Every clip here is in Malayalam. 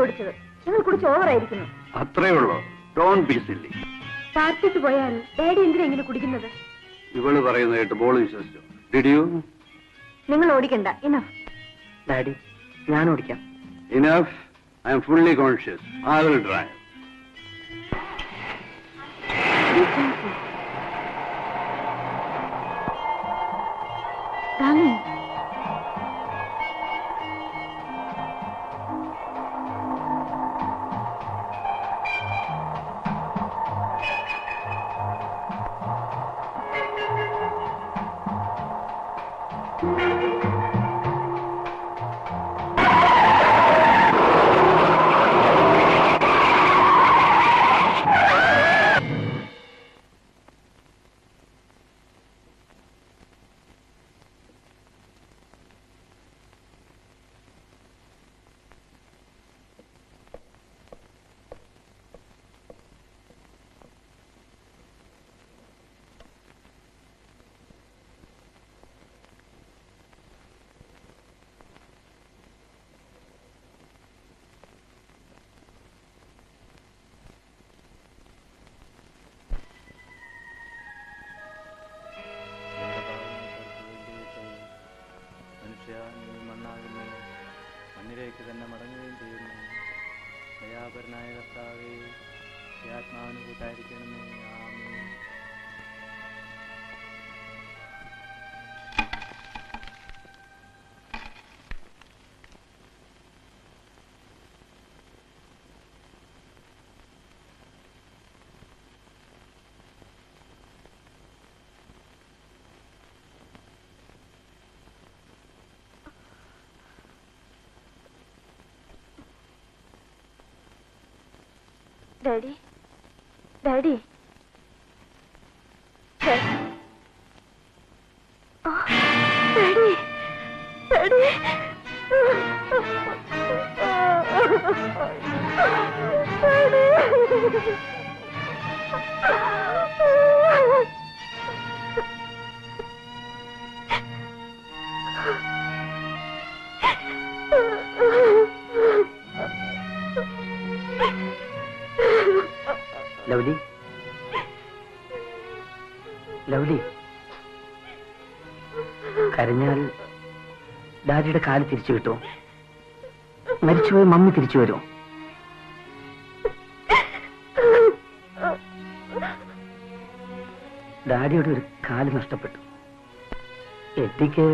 ഓടിച്ചത്. നിങ്ങൾ കുടിച്ച് ഓവറായിരിക്കുന്നു. അത്രേ ഉള്ളൂ. Don't be silly. പാർട്ടിക്ക് പോയാൽ ഡാഡി എന്തിനാ ഇങ്ങനെ കുടിക്കുന്നത്? ഇവള് പറയുന്നത് കേട്ട് ബോൾ വിശ്വസിച്ചു. Did you? നിങ്ങൾ ഓടിക്കണ്ട. ഇനഫ്. ഡാഡി, ഞാൻ ഓടിക്കാം. Enough. I am fully conscious. I will drive. Darling. മണ്ണിലേക്ക് തന്നെ മടങ്ങുകയും ചെയ്യുന്നു. ദയാപരനായ കർത്താവേ, ആത്മാനുഭൂതായിരിക്കണമേ. ആമേൻ. Daddy, Daddy, oh, Daddy, Daddy, lovely, lovely, കരഞ്ഞാൽ ഡാഡിയുടെ കാല് തിരിച്ചു കിട്ടുമോ? മരിച്ചുപോയി മമ്മി തിരിച്ചു വരുമോ? ഡാഡിയുടെ ഒരു കാല് നഷ്ടപ്പെട്ടു. എത്തിക്ക്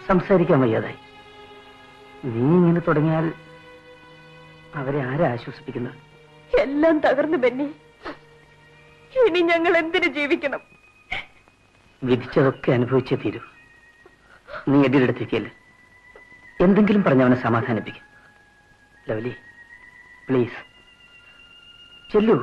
സംസാരിക്കാൻ വയ്യാതായി. നീ ഇങ്ങനെ തുടങ്ങിയാൽ അവരെ ആരെ ആശ്വസിപ്പിക്കുന്നത്? എല്ലാം തകർന്നു ബെന്നി. ഇനി ഞങ്ങൾ എന്തിനു ജീവിക്കണം? വിധിച്ചതൊക്കെ അനുഭവിച്ചേ തീരൂ. നീ എഡിയുടെ അടുത്തേക്കല്ലേ, എന്തെങ്കിലും പറഞ്ഞവനെ സമാധാനിപ്പിക്കും. ലവ്ലി, പ്ലീസ് ചെല്ലൂ.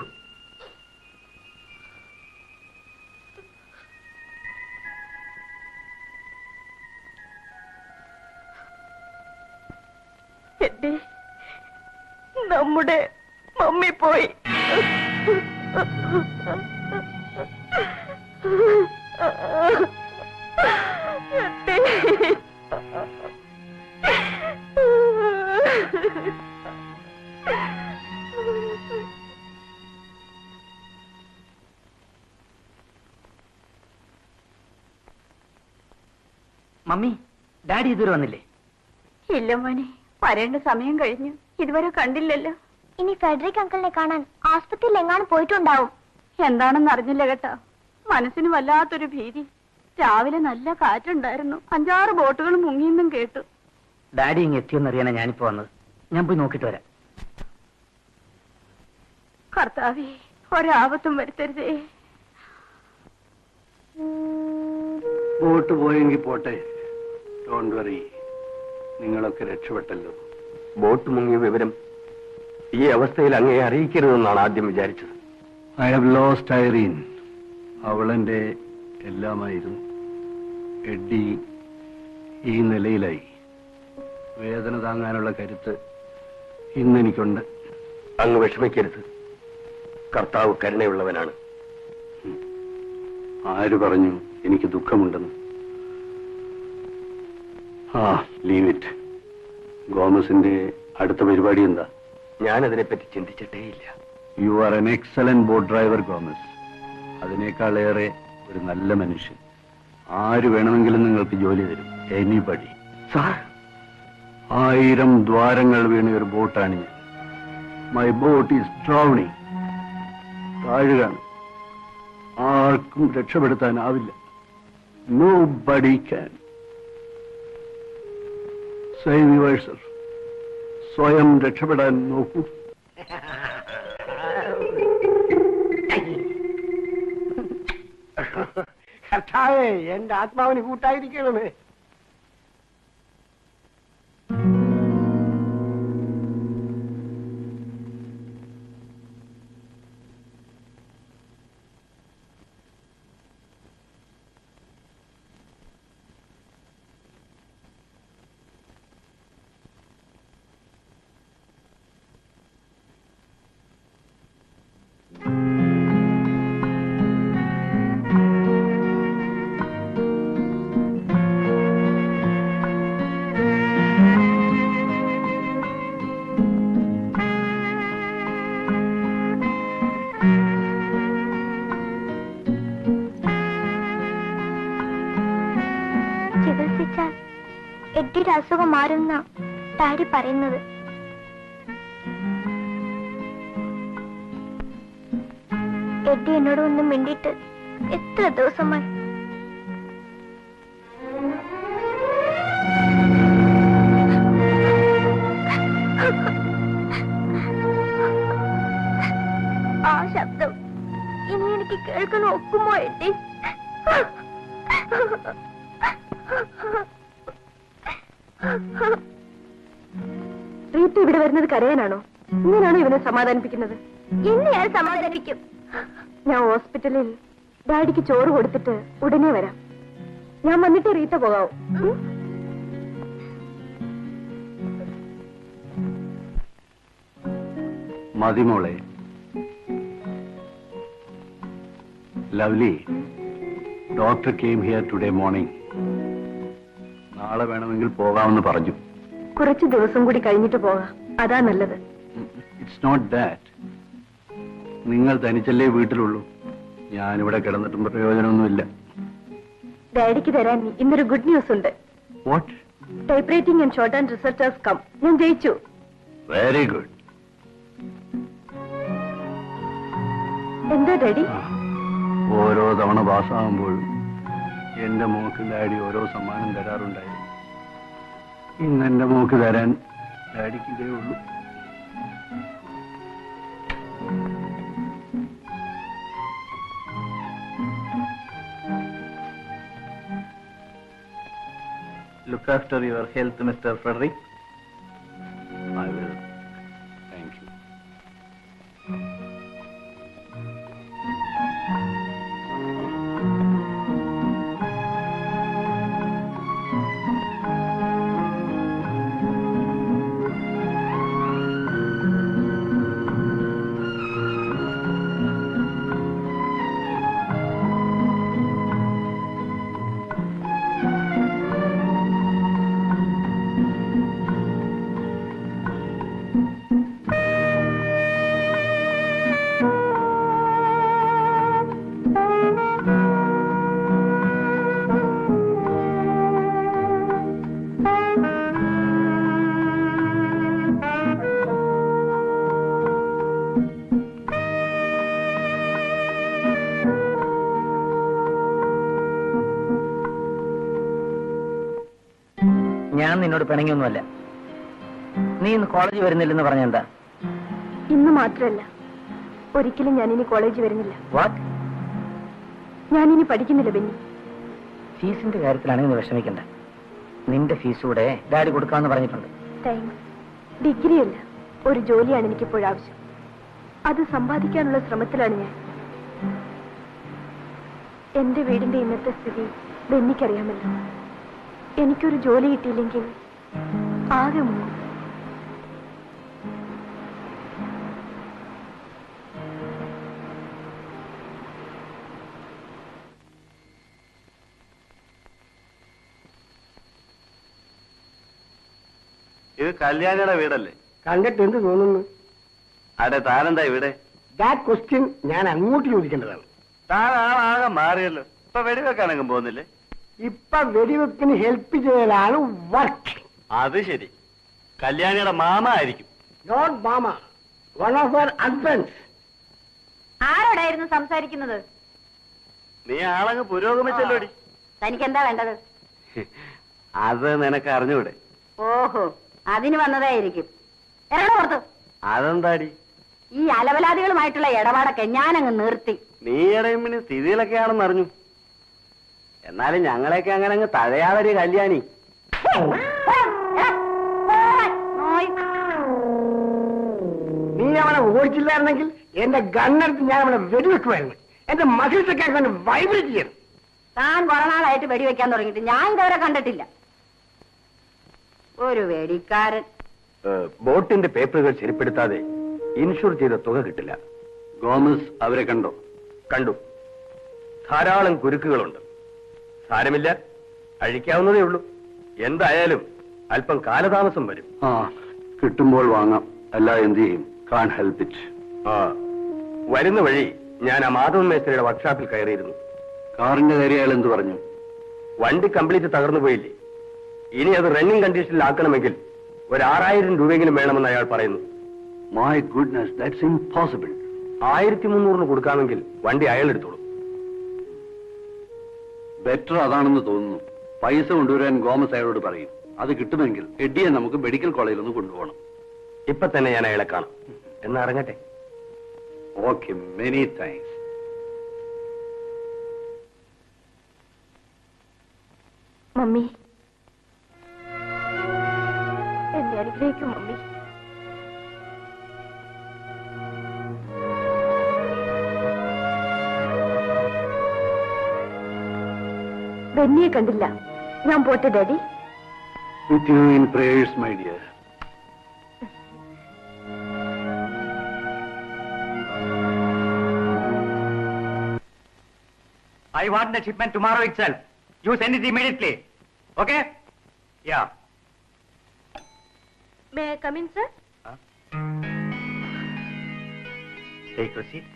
എഡി, നമ്മുടെ മമ്മി പോയി. മമ്മി, ഡാഡി ഇതുവരെ വന്നില്ലേ? ഇല്ല മോനെ, വരേണ്ട സമയം കഴിഞ്ഞു. ഇതുവരെ കണ്ടില്ലല്ലോ. ഇനി ഫെഡറിക് അങ്കിളിനെ കാണാൻ ആസ്പത്രിയിൽ എങ്ങാനും പോയിട്ടുണ്ടാവും. എന്താണെന്ന് അറിഞ്ഞില്ല കേട്ടോ. മനസ്സിന് വല്ലാത്തൊരു ഭീതി. രാവിലെ നല്ല കാറ്റുണ്ടായിരുന്നു. 5-6 ബോട്ടുകൾ മുങ്ങിയെന്നും കേട്ടു. ഡാഡി ഇങ്ങ് എത്തിയെന്നറിയാനാ ഞാനിപ്പോ വന്നത്. ഞാൻ പോയി നോക്കിട്ട് വരാം. കർത്താവേ, ഒരാപത്തും വരുത്തരുതേ. ബോട്ട് പോയെങ്കിൽ പോട്ടെ. ഡോണ്ട് വറി, നിങ്ങളൊക്കെ രക്ഷപ്പെട്ടല്ലോ. ബോട്ട് മുങ്ങിയ വിവരം ഈ അവസ്ഥയിൽ അങ്ങേ അറിയിക്കരുതെന്നാണ് ആദ്യം വിചാരിച്ചത്. I have lost Irene. അവളെന്റെ എല്ലാമായിരുന്നു. എഡ്ഡി ഈ നിലയിലായി. വേദന താങ്ങാനുള്ള കരുത്ത് ഇന്നെനിക്കുണ്ട്. അങ്ങ് വിഷമിക്കരുത്. കർത്താവ് കരുണയുള്ളവനാണ്. ആര് പറഞ്ഞു എനിക്ക് ദുഃഖമുണ്ടെന്ന്? Leave it. ഗോമസിന്റെ അടുത്ത പരിപാടി എന്താ? ഞാനതിനെപ്പറ്റി ചിന്തിച്ചിട്ടേയില്ല. You are an excellent boat driver Gomez. അതിനേക്കാളേറെ ഒരു നല്ല മനുഷ്യൻ. ആര് വേണമെങ്കിലും നിങ്ങൾക്ക് ജോലി തരും. എനിബഡി. സാർ, 1000 ദ്വാരങ്ങൾ വീണ ഒരു ബോട്ടാണ് ഞാൻ. My boat is drowning. താഴുകയാണ്. ആർക്കും രക്ഷപ്പെടുത്താനാവില്ല. Nobody can. Save yourself. സ്വയം രക്ഷപ്പെടാൻ നോക്കൂ. കർത്താവേ, എന്റെ ആത്മാവിന് കൂട്ടായിരിക്കണമേ. ചികിത്സിച്ചാൽ എഡിയുടെ അസുഖം മാറുന്ന ഡാഡി പറയുന്നത്. എഡി എന്നോട് ഒന്നും മിണ്ടിയിട്ട് എത്ര ദിവസമായി. ആ ശബ്ദം ഇനി എനിക്ക് കേൾക്കാൻ ഒക്കുമോ എഡി? റീത്ത ഇവിടെ വരുന്നത് കരയാനാണോ? ഇങ്ങനെയാണോ ഇവനെ സമാധാനിപ്പിക്കുന്നത്? എന്നെ ഞാൻ സമാധാനിപ്പിക്കും. ഞാൻ ഹോസ്പിറ്റലിൽ ഡാഡിക്ക് ചോറ് കൊടുത്തിട്ട് ഉടനെ വരാം. ഞാൻ വന്നിട്ട് റീത്ത പോകാവൂ. മതിമോളെ. Lovely, doctor came here today morning. നാളെ വേണമെങ്കിൽ പോകാമെന്ന് പറഞ്ഞു. കുറച്ച് ദിവസം കൂടി കഴിഞ്ഞിട്ട് പോകാം, അതാ നല്ലത്. It's not that. നിങ്ങൾ തനിച്ചല്ലേ വീട്ടിലുള്ളൂ. ഞാനിവിടെ കിടന്നിട്ടും പ്രയോജനമൊന്നുമില്ല. ഡാഡിക്ക് തരാൻ ഇന്നൊരു ഗുഡ് ന്യൂസ് ഉണ്ട്. What? Type writing and short and research has come. ഞാൻ ജയിച്ചു. Very good. എന്താ ഡാഡി? ഓരോ തവണ പാസ്സാകുമ്പോഴും എന്റെ മോക്ക് ഡാഡി ഓരോ സമ്മാനം തരാറുണ്ടായിരുന്നു. ഇന്ന് എന്റെ മോക്ക് തരാൻ ഡാഡിക്ക് ഇതേ ഉള്ളൂ. Look after your health, Mr. Frederick. I will. Thank you. ഞാൻ നിന്നോട് പിണങ്ങിയൊന്നുമല്ല. നീ ഇന്ന് കോളേജിൽ വരുന്നില്ലെന്ന് പറഞ്ഞെന്താ? ഇന്ന് മാത്രമല്ല, ഒരിക്കലും ഞാനിനി കോളേജിൽ വരുന്നില്ല. വാട്ട്? ഞാനിനി പഠിക്കുന്നില്ല ബെന്നി. ഫീസിന്റെ കാര്യത്തിലാണെങ്കിൽ നീ വിഷമിക്കണ്ട. നിന്റെ ഫീസ് കൂടെ ഡാഡി കൊടുക്കാമെന്ന് പറഞ്ഞിട്ടുണ്ട്. താങ്ക്സ്. ഡിഗ്രിയല്ല, ഒരു ജോലിയാണ് എനിക്കിപ്പോഴാവശ്യം. അത് സമ്പാദിക്കാനുള്ള ശ്രമത്തിലാണ് ഞാൻ. എന്റെ വീടിന്റെ ഇന്നത്തെ സ്ഥിതി ബെന്നിക്കറിയാമല്ലോ. എനിക്കൊരു ജോലി കിട്ടിയില്ലെങ്കിൽ ആകെ മുങ്ങും. ഇത് കല്യാണിയുടെ വീടല്ലേ? കണ്ടിട്ട് എന്ത് തോന്നുന്നു? അതെ, താനെന്താ ഇവിടെ? ദാറ്റ് ക്വസ്റ്റ്യൻ ഞാൻ അങ്ങോട്ട് ചോദിക്കേണ്ടതാണ്. താൻ ആളാകെ മാറിയല്ലോ. ഇപ്പൊ വെടിവെക്കാനെങ്കിലും പോകുന്നില്ലേ? ഇപ്പൊ വെടിവെപ്പിന് ഹെൽപ്പ് ചെയ്യലാണ് വർക്ക്. അത് ശരി. കല്യാണിയുടെ മാമ ആയിരിക്കും. Not mama, one of our husbands. ആരോടായിരുന്നു സംസാരിക്കുന്നത്? നീ ആളങ്ങ് പുരോഗമിച്ചല്ലോടി. തനിക്ക് എന്താ വേണ്ടത്? അത് നിനക്ക് അറിഞ്ഞൂടെ? ഓഹോ, അതിന് വന്നതായിരിക്കും. ഇറങ്ങണ പുറത്ത്. അതെന്താടി? ഈ അലവലാദികളുമായിട്ടുള്ള ഇടപാടൊക്കെ ഞാനങ്ങ് നിർത്തി. നീ ഇടയുമ്പിന് സ്ഥിതിയിലൊക്കെയാണെന്ന് അറിഞ്ഞു. എന്നാലും ഞങ്ങളെയൊക്കെ അങ്ങനെ അങ്ങ് തഴയാതൊരു കല്യാണി. നീ അവനെ ഓടിച്ചില്ലായിരുന്നെങ്കിൽ എന്റെ ഗണ്ണെടുത്ത് ഞാൻ അവനെ വെടിവെക്കുമായിരുന്നു. എന്റെ മസിൽസൊക്കെ അവനെ വൈബ്രേറ്റ് ചെയ്യണം. താൻ കുറെ നാളായിട്ട് വെടിവെക്കാൻ തുടങ്ങിയിട്ട് ഞാൻ ഇതുവരെ കണ്ടിട്ടില്ല. ഒരു വെടിക്കാരൻ. ബോട്ടിന്റെ പേപ്പറുകൾ ശരിപ്പെടുത്താതെ ഇൻഷുർ ചെയ്ത തുക കിട്ടില്ല. ഗോമസ് അവരെ കണ്ടോ? കണ്ടു. ധാരാളം കുരുക്കുകളുണ്ട്. സാരമില്ല, അഴിക്കാവുന്നതേ ഉള്ളൂ. എന്തായാലും അല്പം കാലതാമസം വരും. ആ, കിട്ടുമ്പോൾ വാങ്ങാം. അല്ല എന്ത് ചെയ്യും? കാൺ ഹെൽപ്പ് ഇറ്റ്. വരുന്ന വഴി ഞാൻ ആ മാധവൻ മേസ്ത്രിയുടെ വർക്ക്ഷോപ്പിൽ കയറിയിരുന്നു. കാറിന്റെ കാര്യം അയാൾ എന്ത് പറഞ്ഞു? വണ്ടി കംപ്ലീറ്റ് തകർന്നു പോയില്ലേ, ഇനി അത് റണ്ണിംഗ് കണ്ടീഷനിൽ ആക്കണമെങ്കിൽ ഒരു 6000 രൂപയെങ്കിലും വേണമെന്ന് അയാൾ പറയുന്നു. My goodness, that's impossible. 1300 കൊടുക്കാമെങ്കിൽ വണ്ടി അയാൾ എടുത്തോളൂ. ബെറ്റർ അതാണെന്ന് തോന്നുന്നു. പൈസ കൊണ്ടുവരാൻ ഗോമസ് അയാളോട് പറയും. അത് കിട്ടുമെങ്കിൽ എഡിയെ നമുക്ക് മെഡിക്കൽ കോളേജിൽ ഒന്ന് കൊണ്ടുപോകണം. ഇപ്പൊ തന്നെ ഞാൻ അയാളെ കാണാം. എന്നാ ഇറങ്ങട്ടെ. Okay, many thanks. മമ്മി, എന്നെ അനുഗ്രഹിക്കും മമ്മി. ബെന്നിയെ കണ്ടില്ല. ഞാൻ പോട്ടെ daddy. With you in prayers my dear. I want the shipment tomorrow itself. You send it immediately. Okay? Yeah. May I come in, sir? Take your seat.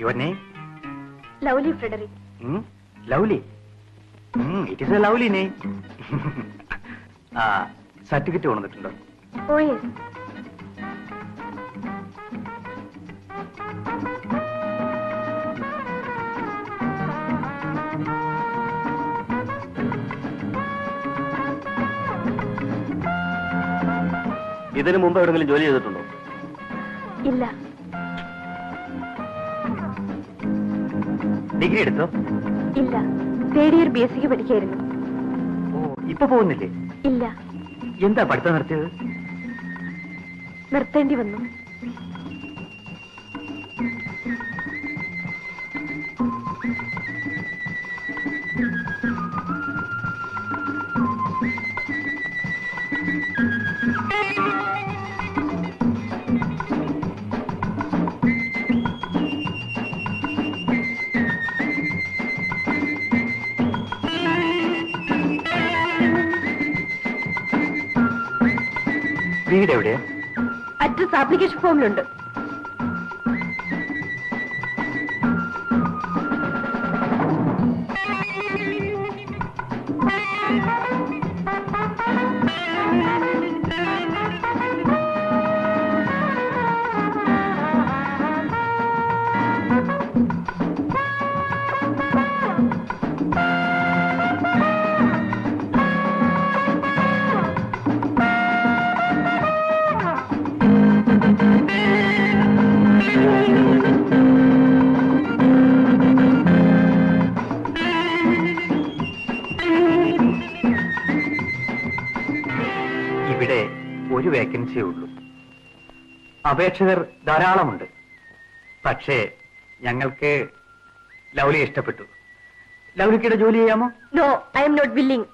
Your name? Lovely Frederick. Lovely. It is a lovely name. Certificate കൊണ്ടുവന്നിട്ടുണ്ടോ? Oh, yes. ഇതിനു മുമ്പ് എവിടെങ്കിലും ജോലി ചെയ്തിട്ടുണ്ടോ? ഇല്ല. ഡിഗ്രി എടുത്തോ? ഇല്ല. Third year BSc പഠിക്കായിരുന്നു. ഓ, ഇപ്പൊ പോകുന്നില്ലേ? ഇല്ല. എന്താ പഠിത്തം നിർത്തിയത്? നിർത്തേണ്ടി വന്നു. വീട് എവിടെയാ? അഡ്രസ് ആപ്ലിക്കേഷൻ ഫോമിലുണ്ട്. ഇവിടെ ഒരു വേക്കൻസിയേ ഉള്ളൂ. അപേക്ഷകർ ധാരാളമുണ്ട്. പക്ഷേ ഞങ്ങൾക്ക് ലൗലിയെ ഇഷ്ടപ്പെട്ടു. ലൗലിക്കയുടെ ജോലി ചെയ്യാമോ? No, I am not willing.